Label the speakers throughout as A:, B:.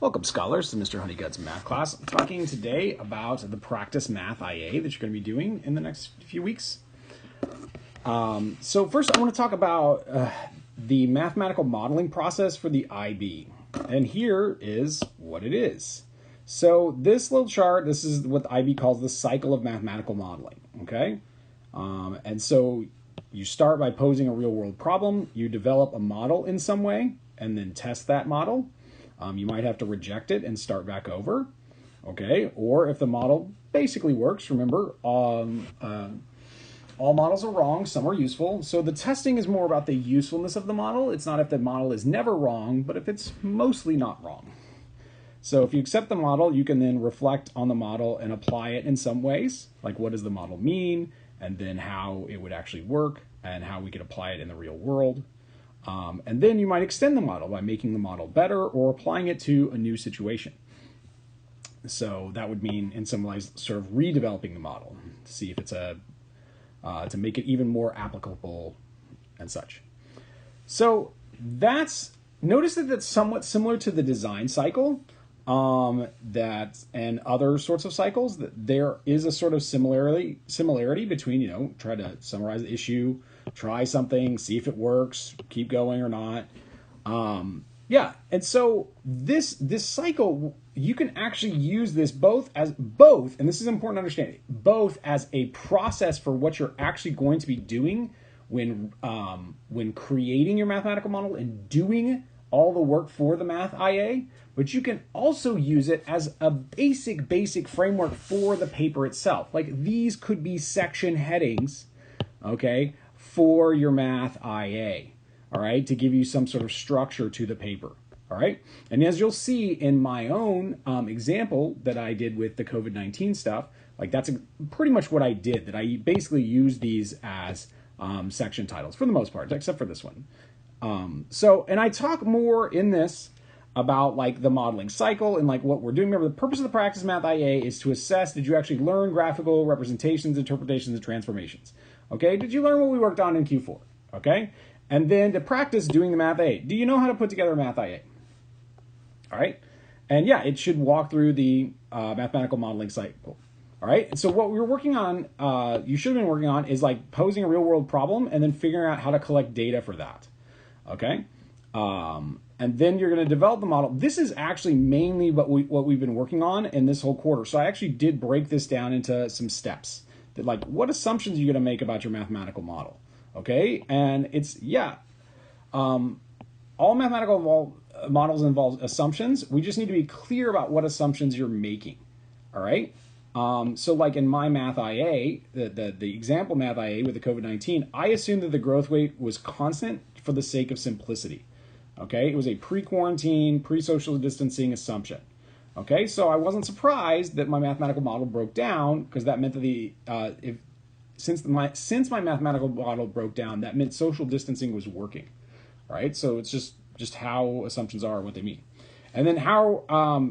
A: Welcome, scholars, to Mr. Honeycutt's math class. I'm talking today about the practice math IA that you're going to be doing in the next few weeks. So first, I want to talk about the mathematical modeling process for the IB. And here is what it is. So this little chart, this is what the IB calls the cycle of mathematical modeling, okay? And so you start by posing a real-world problem, you develop a model in some way, and then test that model. You might have to reject it and start back over, okay? Or if the model basically works, remember, all models are wrong, some are useful. So the testing is more about the usefulness of the model. It's not if the model is never wrong, but if it's mostly not wrong. So if you accept the model, you can then reflect on the model and apply it in some ways, like what does the model mean, and then how it would actually work, and how we could apply it in the real world. And then you might extend the model by making the model better or applying it to a new situation. So that would mean, in some ways, sort of redeveloping the model to see if it's to make it even more applicable and such. So notice that that's somewhat similar to the design cycle, and other sorts of cycles, that there is a sort of similarity between, try to summarize the issue, try something, see if it works, keep going or not. And so this cycle, you can actually use this both, and this is important to understand, both as a process for what you're actually going to be doing when creating your mathematical model and doing all the work for the math IA, but you can also use it as a basic framework for the paper itself. Like these could be section headings, okay, for your math IA, all right, to give you some sort of structure to the paper, all right? And as you'll see in my own example that I did with the COVID-19 stuff, like that's pretty much what I did, that I basically used these as section titles for the most part, except for this one. And I talk more in this about like the modeling cycle and like what we're doing. Remember, the purpose of the practice math IA is to assess, did you actually learn graphical representations, interpretations, and transformations? Okay, did you learn what we worked on in Q4? Okay, and then to practice doing the math IA. Do you know how to put together a math IA? All right, and yeah, it should walk through the mathematical modeling cycle. All right, and so what we were working on, you should have been working on, is like posing a real world problem and then figuring out how to collect data for that. Okay, and then you're going to develop the model. This is actually mainly what we've been working on in this whole quarter. So I actually did break this down into some steps. That like, what assumptions are you going to make about your mathematical model? Okay, and it's, all mathematical models involve assumptions. We just need to be clear about what assumptions you're making. All right. So like in my math IA, the example math IA with the COVID-19, I assumed that the growth rate was constant for the sake of simplicity. Okay, it was a pre-quarantine, pre-social distancing assumption. Okay, so I wasn't surprised that my mathematical model broke down, because that meant that since my mathematical model broke down, that meant social distancing was working. Right, so it's just how assumptions are, what they mean. And then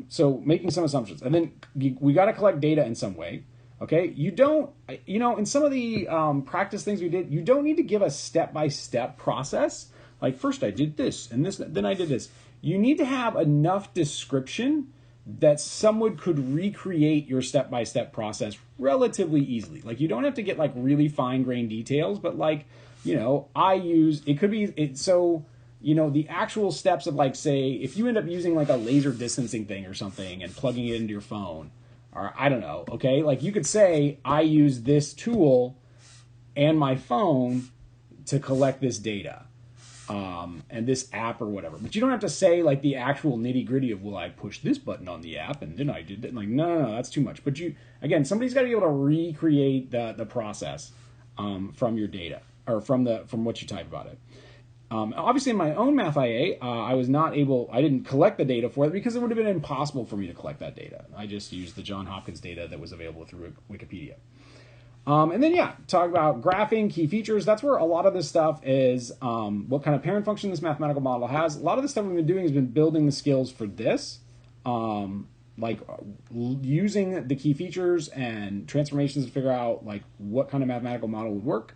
A: so making some assumptions. And then we got to collect data in some way. Okay, you don't, in some of the practice things we did, you don't need to give a step-by-step process. Like first I did this and this, then I did this. You need to have enough description that someone could recreate your step-by-step process relatively easily. Like you don't have to get like really fine-grained details, but like, the actual steps of like, say, if you end up using like a laser distancing thing or something and plugging it into your phone, or I don't know, okay? Like you could say, I use this tool and my phone to collect this data, and this app or whatever. But you don't have to say like the actual nitty gritty of, well, I pushed this button on the app and then I did that. Like, no, that's too much. But somebody's got to be able to recreate the process from your data, or from what you type about it. Obviously, in my own math IA, I didn't collect the data for it because it would have been impossible for me to collect that data. I just used the Johns Hopkins data that was available through Wikipedia. And then, talk about graphing, key features. That's where a lot of this stuff is, what kind of parent function this mathematical model has. A lot of the stuff we've been doing has been building the skills for this, like using the key features and transformations to figure out like what kind of mathematical model would work.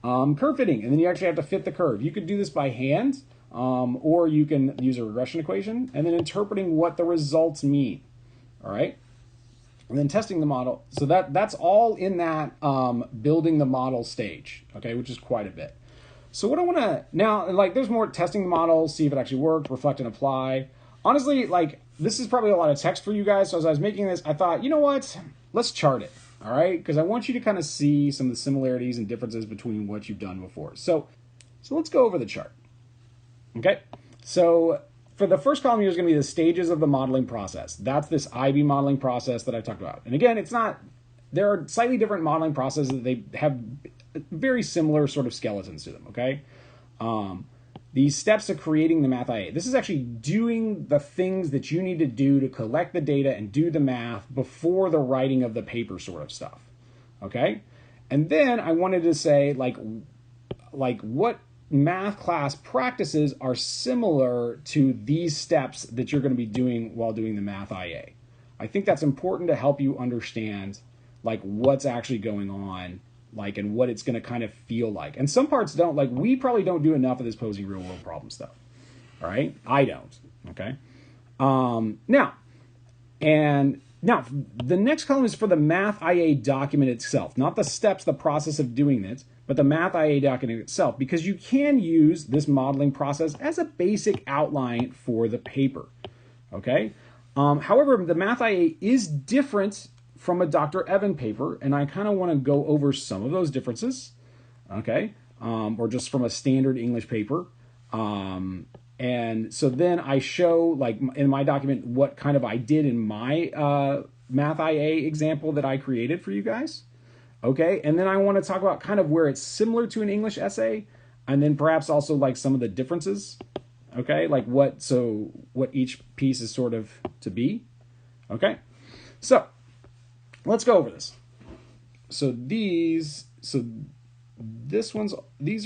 A: Curve fitting, and then you actually have to fit the curve. You could do this by hand, or you can use a regression equation, and then interpreting what the results mean. All right, and then testing the model. So that's all in that building the model stage, okay, which is quite a bit. So what I want to now, like, there's more testing the model, see if it actually worked, reflect and apply. Honestly, like, this is probably a lot of text for you guys. So as I was making this, I thought, you know what? Let's chart it. All right, because I want you to kind of see some of the similarities and differences between what you've done before. So let's go over the chart. Okay, so for the first column here is going to be the stages of the modeling process. That's this IB modeling process that I talked about. And again, it's not, there are slightly different modeling processes that they have very similar sort of skeletons to them, okay? These steps of creating the math IA. This is actually doing the things that you need to do to collect the data and do the math before the writing of the paper sort of stuff, okay? And then I wanted to say, like what math class practices are similar to these steps that you're going to be doing while doing the math IA. I think that's important to help you understand, like, what's actually going on, like, and what it's going to kind of feel like. And some parts don't, like, we probably don't do enough of this posing real world problem stuff. All right, I don't. Okay. Now the next column is for the math IA document itself, not the steps, the process of doing it, but the math IA document itself, because you can use this modeling process as a basic outline for the paper. Okay. However, the math IA is different from a Dr. Evan paper, and I kind of want to go over some of those differences, okay, or just from a standard English paper. And so then I show, like, in my document what kind of I did in my math IA example that I created for you guys, okay, and then I want to talk about kind of where it's similar to an English essay, and then perhaps also like some of the differences, okay, like what each piece is sort of to be, okay. So let's go over this. So these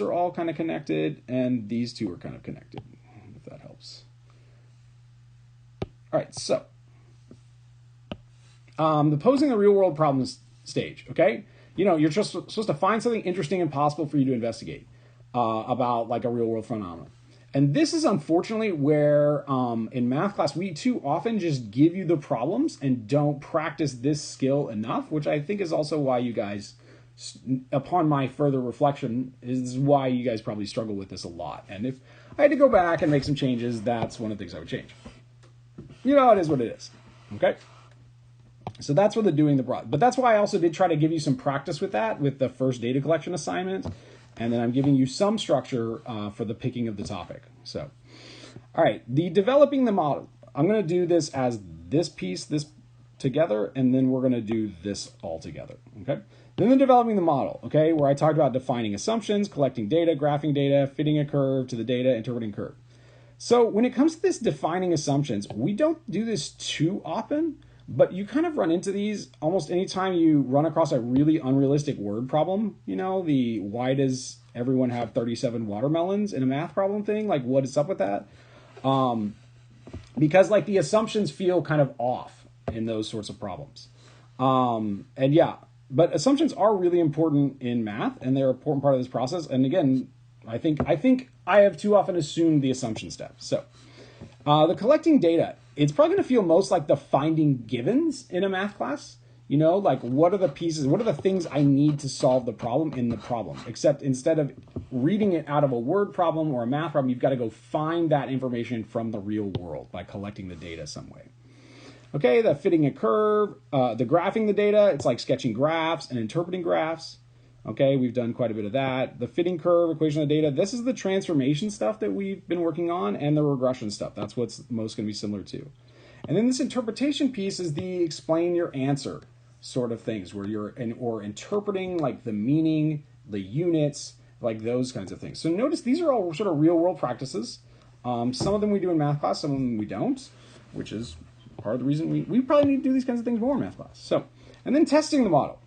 A: are all kind of connected, and these two are kind of connected, if that helps. All right, so the posing the real world problems stage, okay? You know, you're just supposed to find something interesting and possible for you to investigate about, like, a real world phenomenon. And this is unfortunately where in math class we too often just give you the problems and don't practice this skill enough, which I think is also why you guys, upon my further reflection, is why you guys probably struggle with this a lot. And if I had to go back and make some changes, that's one of the things I would change. You know, it is what it is. Okay? So that's what they're doing the broad. But that's why I also did try to give you some practice with that, with the first data collection assignment. And then I'm giving you some structure for the picking of the topic. So, all right, the developing the model. I'm going to do this as this piece, this together, and then we're going to do this all together, okay? Then the developing the model, okay, where I talked about defining assumptions, collecting data, graphing data, fitting a curve to the data, interpreting curve. So when it comes to this defining assumptions, we don't do this too often, but you kind of run into these almost anytime you run across a really unrealistic word problem. You know, the why does everyone have 37 watermelons in a math problem thing? Like, what is up with that? Because, like, the assumptions feel kind of off in those sorts of problems. And yeah, but assumptions are really important in math, and they're an important part of this process. And again, I think I have too often assumed the assumption step. So the collecting data, it's probably going to feel most like the finding givens in a math class. You know, like, what are the pieces, what are the things I need to solve the problem in the problem? Except instead of reading it out of a word problem or a math problem, you've got to go find that information from the real world by collecting the data some way. Okay, the fitting a curve, the graphing the data, it's like sketching graphs and interpreting graphs. Okay, we've done quite a bit of that. The fitting curve, equation of data, this is the transformation stuff that we've been working on, and the regression stuff. That's what's most going to be similar to. And then this interpretation piece is the explain your answer sort of things, where you're or interpreting, like, the meaning, the units, like those kinds of things. So notice these are all sort of real world practices. Some of them we do in math class, some of them we don't, which is part of the reason we probably need to do these kinds of things more in math class. So, and then testing the model.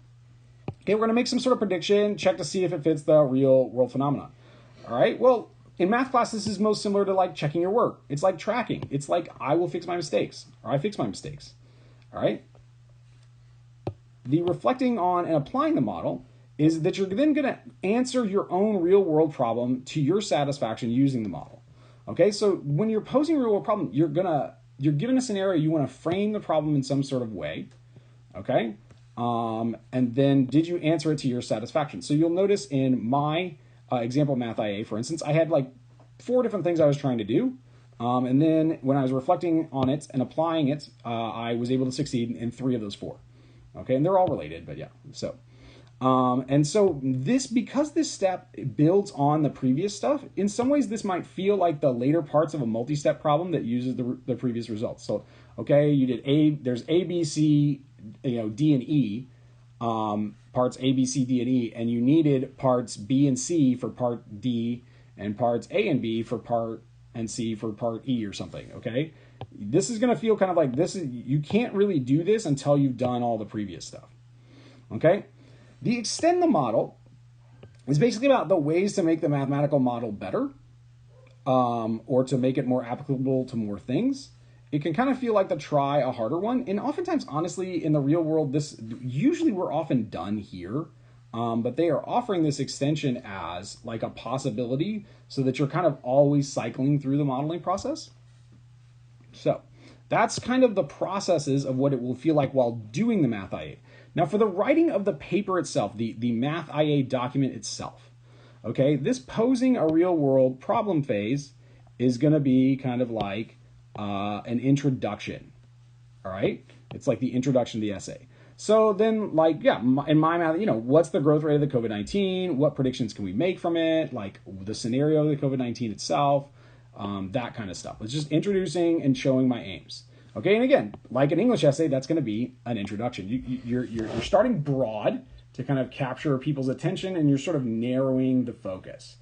A: Okay, we're going to make some sort of prediction, check to see if it fits the real world phenomenon. All right, well, in math class, this is most similar to, like, checking your work. It's like tracking. It's like, I will fix my mistakes, or I fix my mistakes. All right. The reflecting on and applying the model is that you're then going to answer your own real world problem to your satisfaction using the model. Okay, so when you're posing a real world problem, you're given a scenario, you want to frame the problem in some sort of way. Okay, and then did you answer it to your satisfaction? So you'll notice in my example math IA, for instance, I had like 4 different things I was trying to do. And then when I was reflecting on it and applying it, I was able to succeed in 3 of those 4. Okay, and they're all related, but yeah. So, and so because this step builds on the previous stuff, in some ways this might feel like the later parts of a multi-step problem that uses the previous results. So, okay, you did there's A, B, C, D and E, parts A, B, C, D, and E, and you needed parts B and C for part D and parts A and B for part and C for part E or something, okay? This is going to feel kind of like you can't really do this until you've done all the previous stuff, okay? The extend the model is basically about the ways to make the mathematical model better, or to make it more applicable to more things. It can kind of feel like the try a harder one. And oftentimes, honestly, in the real world, usually we're often done here. But they are offering this extension as like a possibility so that you're kind of always cycling through the modeling process. So that's kind of the processes of what it will feel like while doing the Math IA. Now for the writing of the paper itself, the Math IA document itself, okay, this posing a real world problem phase is going to be kind of like an introduction, all right? It's like the introduction to the essay. So then, like, yeah, in my math, what's the growth rate of the COVID-19? What predictions can we make from it? Like the scenario of the COVID-19 itself, that kind of stuff. It's just introducing and showing my aims. Okay, and again, like an English essay, that's going to be an introduction. You're starting broad to kind of capture people's attention, and you're sort of narrowing the focus.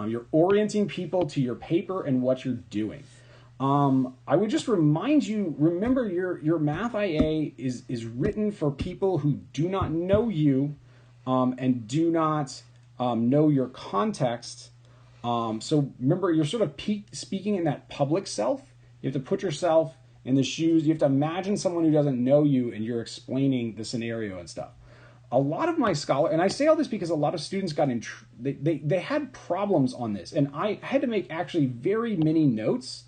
A: You're orienting people to your paper and what you're doing. I would just remind you, remember your Math IA is written for people who do not know you and do not know your context. So remember, you're sort of speaking in that public self. You have to put yourself in the shoes. You have to imagine someone who doesn't know you and you're explaining the scenario and stuff. A lot of my and I say all this because a lot of students got they had problems on this, and I had to make actually very many notes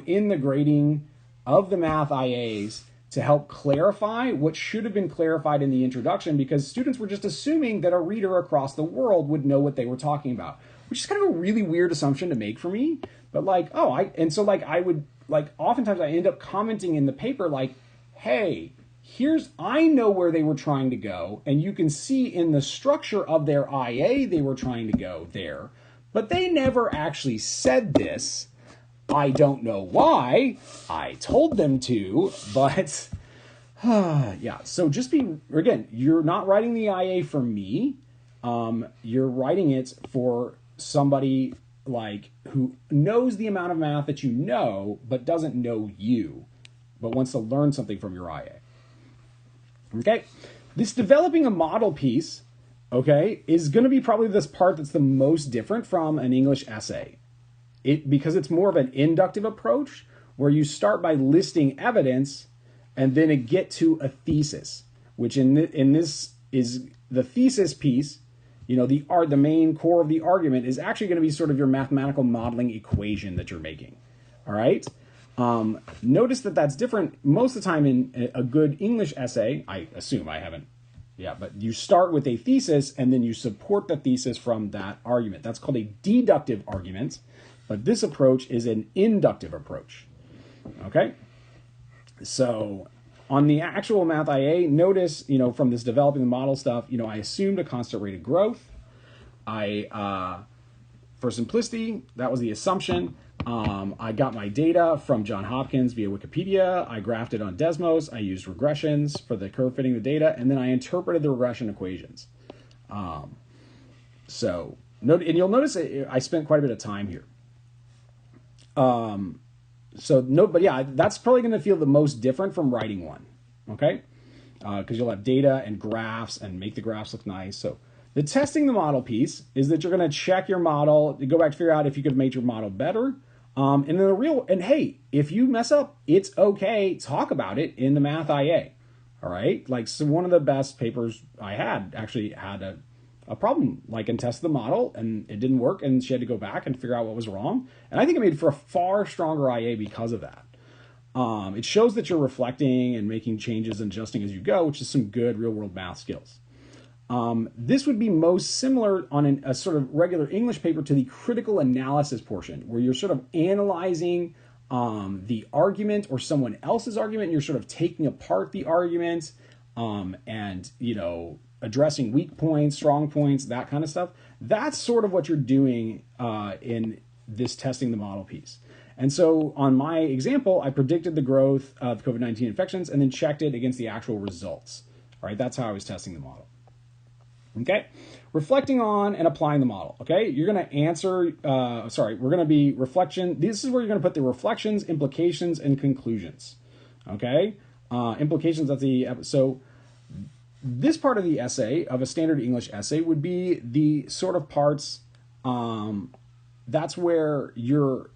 A: in the grading of the Math IAs to help clarify what should have been clarified in the introduction, because students were just assuming that a reader across the world would know what they were talking about, which is kind of a really weird assumption to make for me. But like, oftentimes I end up commenting in the paper like, hey, I know where they were trying to go, and you can see in the structure of their IA they were trying to go there, but they never actually said this. I don't know why. I told them to, but yeah. So again, you're not writing the IA for me. You're writing it for somebody like who knows the amount of math that you know, but doesn't know you, but wants to learn something from your IA. Okay. This developing a model piece, okay, is going to be probably this part that's the most different from an English essay. Because it's more of an inductive approach where you start by listing evidence and then get to a thesis, which in this is the thesis piece. The main core of the argument is actually going to be sort of your mathematical modeling equation that you're making. All right. Notice that that's different most of the time in a good English essay. I assume I haven't. Yeah, but you start with a thesis and then you support the thesis from that argument. That's called a deductive argument. But this approach is an inductive approach, okay? So on the actual Math IA, notice, from this developing the model stuff, I assumed a constant rate of growth. For simplicity, that was the assumption. I got my data from Johns Hopkins via Wikipedia. I graphed it on Desmos. I used regressions for the curve fitting the data, and then I interpreted the regression equations. And you'll notice I spent quite a bit of time here. But yeah, that's probably going to feel the most different from writing one. Okay. Cause you'll have data and graphs and make the graphs look nice. So the testing the model piece is that you're going to check your model, go back to figure out if you could have made your model better. And then hey, if you mess up, it's okay. Talk about it in the Math IA. All right. Like, so one of the best papers I had actually had a problem, like, and tested the model, and it didn't work, and she had to go back and figure out what was wrong. And I think it made for a far stronger IA because of that. It shows that you're reflecting and making changes and adjusting as you go, which is some good real-world math skills. This would be most similar on a sort of regular English paper to the critical analysis portion, where you're sort of analyzing the argument or someone else's argument, and you're sort of taking apart the argument and, you know, addressing weak points, strong points, that kind of stuff. That's sort of what you're doing in this testing the model piece. And so on my example, I predicted the growth of COVID-19 infections and then checked it against the actual results. All right, that's how I was testing the model. Okay, reflecting on and applying the model. Okay, you're going to answer, we're going to be reflection. This is where you're going to put the reflections, implications, and conclusions. Okay, implications, so this part of the essay, of a standard English essay, would be the sort of parts, that's where you're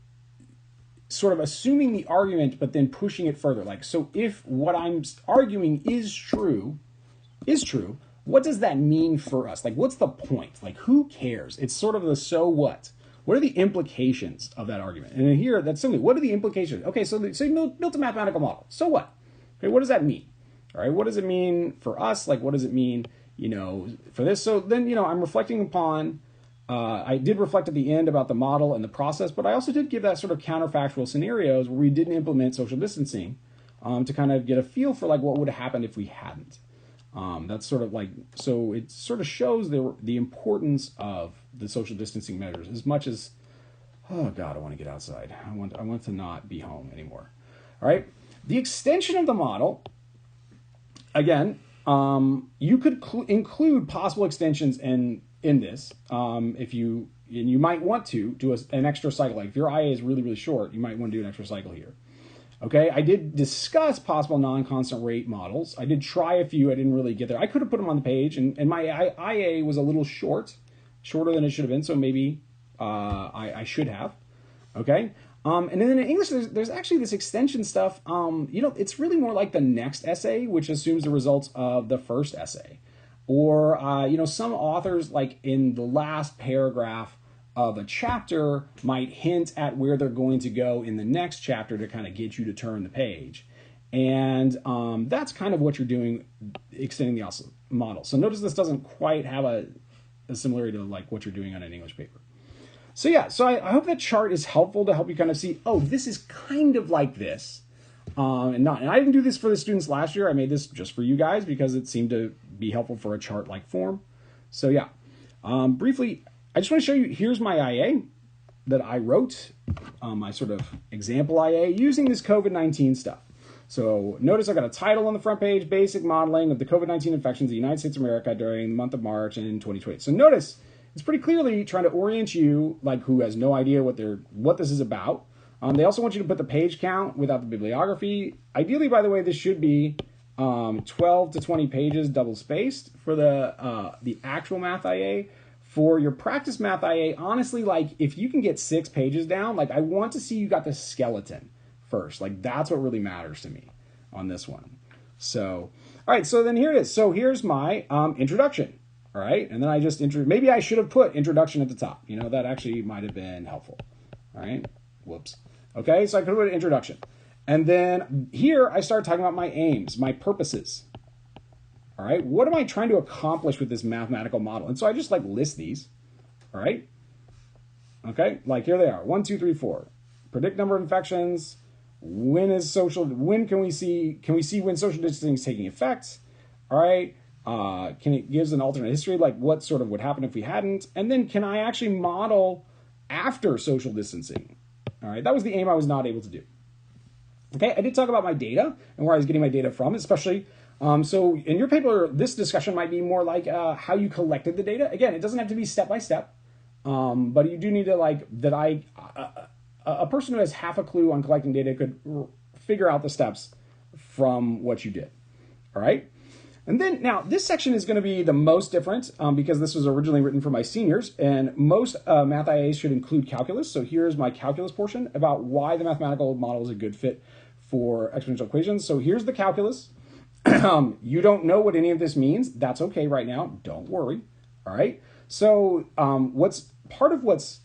A: sort of assuming the argument, but then pushing it further. Like, so if what I'm arguing is true, what does that mean for us? Like, what's the point? Like, who cares? It's sort of the so what? What are the implications of that argument? And here, that's simply, what are the implications? Okay, so you built a mathematical model. So what? Okay, what does that mean? All right, what does it mean for us? Like, what does it mean, you know, for this? So then, you know, I'm reflecting upon, I did reflect at the end about the model and the process, but I also did give that sort of counterfactual scenarios where we didn't implement social distancing to kind of get a feel for like what would have happened if we hadn't. That's sort of like, so it sort of shows the importance of the social distancing measures as much as, oh God, I want to get outside. I want to not be home anymore. All right. The extension of the model, again, you could include possible extensions in this. If you, and you might want to do an extra cycle. Like if your IA is really, really short, you might want to do an extra cycle here. Okay, I did discuss possible non-constant rate models. I did try a few. I didn't really get there. I could have put them on the page, and my IA was a little shorter than it should have been, so maybe I should have. Okay, and then in English, there's actually this extension stuff. You know, it's really more like the next essay, which assumes the results of the first essay. Or, you know, some authors, like in the last paragraph of a chapter, might hint at where they're going to go in the next chapter to kind of get you to turn the page. And that's kind of what you're doing, extending the model. So notice this doesn't quite have a similarity to like what you're doing on an English paper. So yeah, so I hope that chart is helpful to help you kind of see, oh, this is kind of like this. And I didn't do this for the students last year. I made this just for you guys because it seemed to be helpful for a chart-like form. So yeah, briefly, I just want to show you, here's my IA that I wrote, my sort of example IA using this COVID-19 stuff. So notice I got a title on the front page, basic modeling of the COVID-19 infections in the United States of America during the month of March in 2020. So notice it's pretty clearly trying to orient you, like who has no idea what this is about. They also want you to put the page count without the bibliography. Ideally, by the way, this should be 12 to 20 pages double spaced for the actual math IA. For your practice math IA, honestly, like if you can get 6 pages down, like I want to see you got the skeleton first. Like that's what really matters to me on this one. So, all right, so then here it is. So here's my introduction. All right, and then I just maybe I should have put introduction at the top. You know, that actually might have been helpful. All right, whoops. Okay, so I could put an introduction. And then here I start talking about my aims, my purposes. All right, what am I trying to accomplish with this mathematical model? And so I just like list these. All right. Okay, like here they are. 1, 2, 3, 4. Predict number of infections. When can we see when social distancing is taking effect? All right. Can it gives an alternate history, like what sort of would happen if we hadn't? And then can I actually model after social distancing? All right, that was the aim I was not able to do. Okay, I did talk about my data and where I was getting my data from, especially. So in your paper, this discussion might be more like how you collected the data. Again, it doesn't have to be step by step, but you do need to a person who has half a clue on collecting data could figure out the steps from what you did. All right. And then now this section is going to be the most different because this was originally written for my seniors, and most math IAs should include calculus. So here's my calculus portion about why the mathematical model is a good fit for exponential equations. So here's the calculus. You don't know what any of this means. That's okay right now. Don't worry. All right. So what's part of what's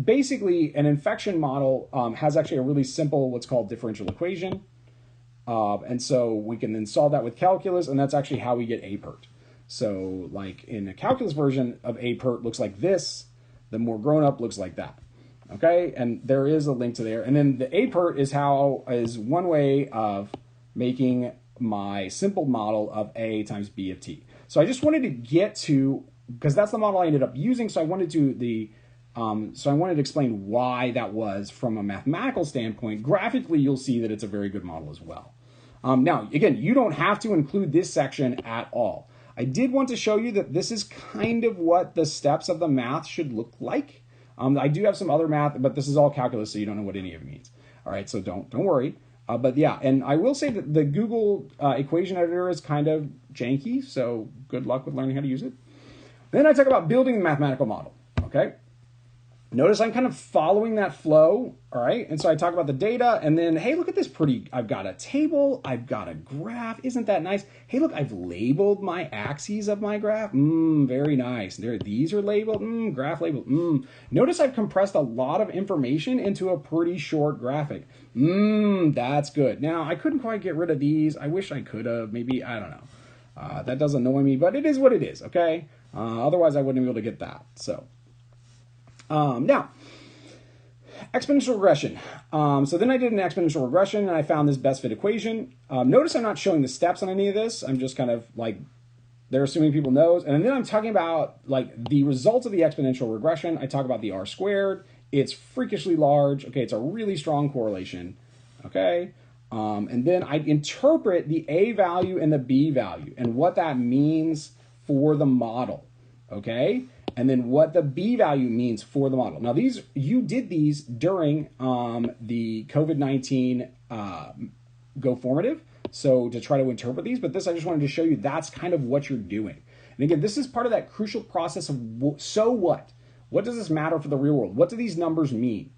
A: basically an infection model has actually a really simple what's called differential equation. And so we can then solve that with calculus, and that's actually how we get APERT. So like in a calculus version of APERT looks like this, the more grown up looks like that. Okay, and there is a link to there. And then the APERT is one way of making my simple model of A times B of T. So I just wanted to get to, because that's the model I ended up using, so I wanted to explain why that was from a mathematical standpoint. Graphically, you'll see that it's a very good model as well. Now, again, you don't have to include this section at all. I did want to show you that this is kind of what the steps of the math should look like. I do have some other math, but this is all calculus, so you don't know what any of it means. All right, so don't worry. But yeah, and I will say that the Google equation editor is kind of janky, so good luck with learning how to use it. Then I talk about building the mathematical model, okay? Notice I'm kind of following that flow, all right? And so I talk about the data, and then, hey, look at this pretty, I've got a table, I've got a graph, isn't that nice? Hey, look, I've labeled my axes of my graph, very nice. These are labeled, graph labeled, Notice I've compressed a lot of information into a pretty short graphic. That's good. Now, I couldn't quite get rid of these. I wish I could have, maybe, I don't know. That does annoy me, but it is what it is, okay? Otherwise, I wouldn't be able to get that, so. Now, exponential regression. So then I did an exponential regression, and I found this best fit equation. Notice I'm not showing the steps on any of this. I'm just kind of like, they're assuming people knows. And then I'm talking about like the results of the exponential regression. I talk about the R squared. It's freakishly large. Okay, it's a really strong correlation. Okay. And then I interpret the A value and the B value and what that means for the model. Okay. And then what the B value means for the model. Now you did these during the COVID-19 Go Formative, so to try to interpret these, but this I just wanted to show you that's kind of what you're doing. And again, this is part of that crucial process of so what? What does this matter for the real world? What do these numbers mean?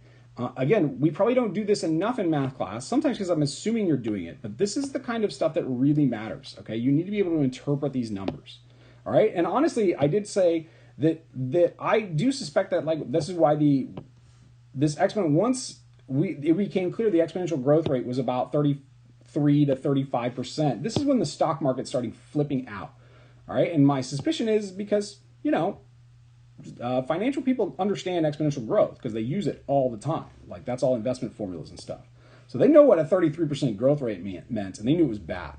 A: Again, we probably don't do this enough in math class, sometimes because I'm assuming you're doing it, but this is the kind of stuff that really matters, okay? You need to be able to interpret these numbers, all right? And honestly, I did say that I do suspect that like this is why this exponent, once it became clear the exponential growth rate was about 33 to 35%. This is when the stock market started flipping out. All right, and my suspicion is because financial people understand exponential growth because they use it all the time. Like that's all investment formulas and stuff. So they know what a 33% growth rate meant, and they knew it was bad.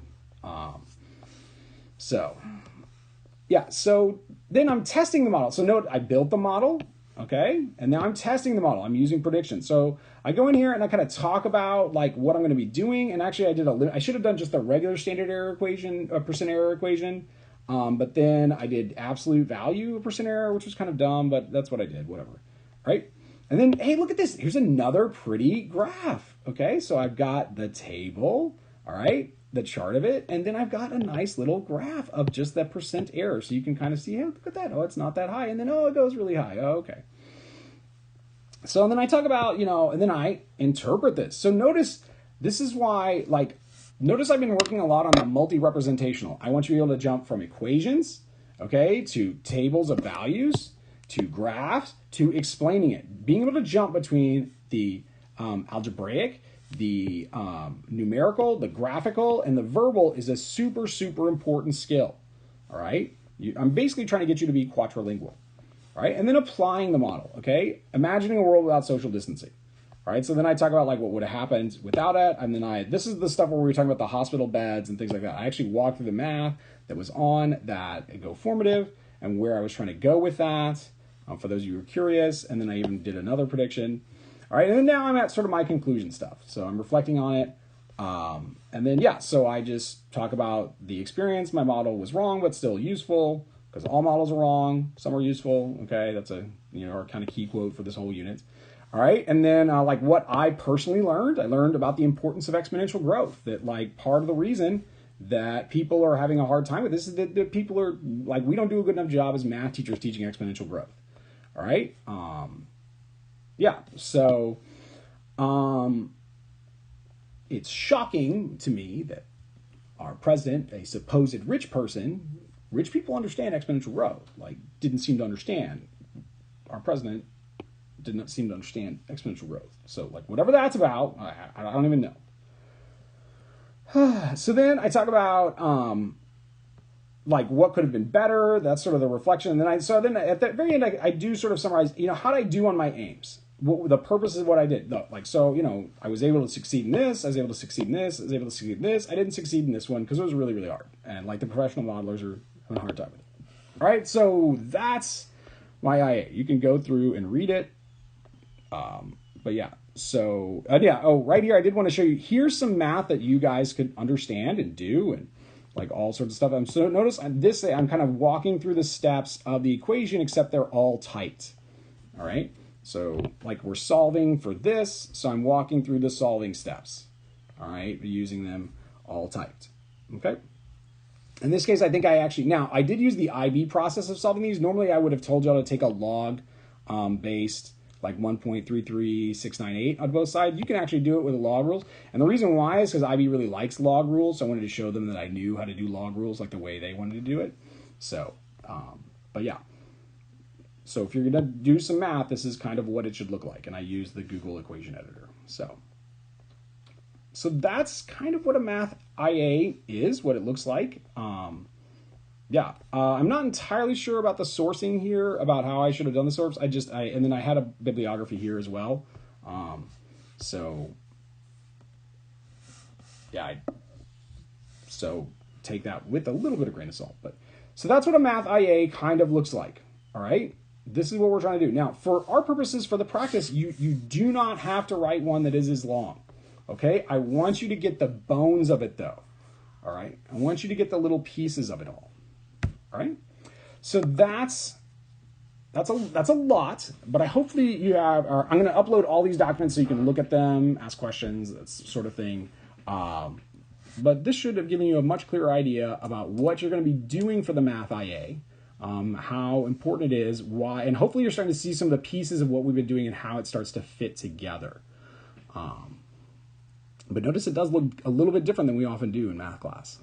A: Yeah, so then I'm testing the model. So note, I built the model, okay? And now I'm testing the model. I'm using predictions. So I go in here and I kind of talk about like what I'm going to be doing. And actually I should have done just the regular standard error equation, percent error equation. But then I did absolute value of percent error, which was kind of dumb, but that's what I did, whatever, right? And then, hey, look at this. Here's another pretty graph, okay? So I've got the table, all right? The chart of it, and then I've got a nice little graph of just that percent error, so you can kind of see, hey, look at that, oh, it's not that high, and then, oh, it goes really high, oh, okay. So then I talk about, and then I interpret this. So notice, this is why, notice I've been working a lot on the multi-representational. I want you to be able to jump from equations, okay, to tables of values, to graphs, to explaining it. Being able to jump between the algebraic, the numerical, the graphical, and the verbal is a super, super important skill, all right? I'm basically trying to get you to be quadrilingual, all right? And then applying the model, okay? Imagining a world without social distancing, all right? So then I talk about like what would have happened without it, and then this is the stuff where we were talking about the hospital beds and things like that. I actually walked through the math that was on that Go Formative and where I was trying to go with that, for those of you who are curious, and then I even did another prediction. All right, and then now I'm at sort of my conclusion stuff. So I'm reflecting on it. And then, yeah, so I just talk about the experience. My model was wrong, but still useful, because all models are wrong. Some are useful. Okay, that's our kind of key quote for this whole unit. All right, and then like what I personally learned, I learned about the importance of exponential growth. That like part of the reason that people are having a hard time with this is that people are like, we don't do a good enough job as math teachers teaching exponential growth. All right. Yeah, so it's shocking to me that our president, a supposed rich person, Rich people understand exponential growth. Like, didn't seem to understand. Our president did not seem to understand exponential growth. So, like, whatever that's about, I don't even know. So then I talk about like what could have been better. That's sort of the reflection. And then at the very end, I do sort of summarize, how did I do on my aims? What the purpose of what I did. I was able to succeed in this. I was able to succeed in this. I was able to succeed in this. I didn't succeed in this one because it was really, really hard. And like the professional modelers are having a hard time with it. All right. So that's my IA. You can go through and read it. But yeah. So right here, I did want to show you, here's some math that you guys could understand and do, and like all sorts of stuff. Notice on this, I'm kind of walking through the steps of the equation, except they're all typed. All right. So like we're solving for this. So I'm walking through the solving steps. All right. Using them all typed. Okay. In this case, I think I did use the IB process of solving these. Normally I would have told y'all to take a log based like 1.33698 on both sides. You can actually do it with the log rules. And the reason why is because IB really likes log rules. So I wanted to show them that I knew how to do log rules like the way they wanted to do it. So, but yeah. So if you're going to do some math, this is kind of what it should look like. And I use the Google equation editor. So that's kind of what a math IA is, what it looks like. I'm not entirely sure about the sourcing here, about how I should have done the source. And then I had a bibliography here as well. So take that with a little bit of grain of salt. So that's what a math IA kind of looks like. All right. This is what we're trying to do. Now, for our purposes, for the practice, you do not have to write one that is as long. Okay. I want you to get the bones of it though. All right. I want you to get the little pieces of it all. All right. So that's a lot, but hopefully you have, I'm going to upload all these documents so you can look at them, ask questions, that sort of thing. But this should have given you a much clearer idea about what you're going to be doing for the math IA, how important it is, why, and hopefully you're starting to see some of the pieces of what we've been doing and how it starts to fit together. But notice it does look a little bit different than we often do in math class.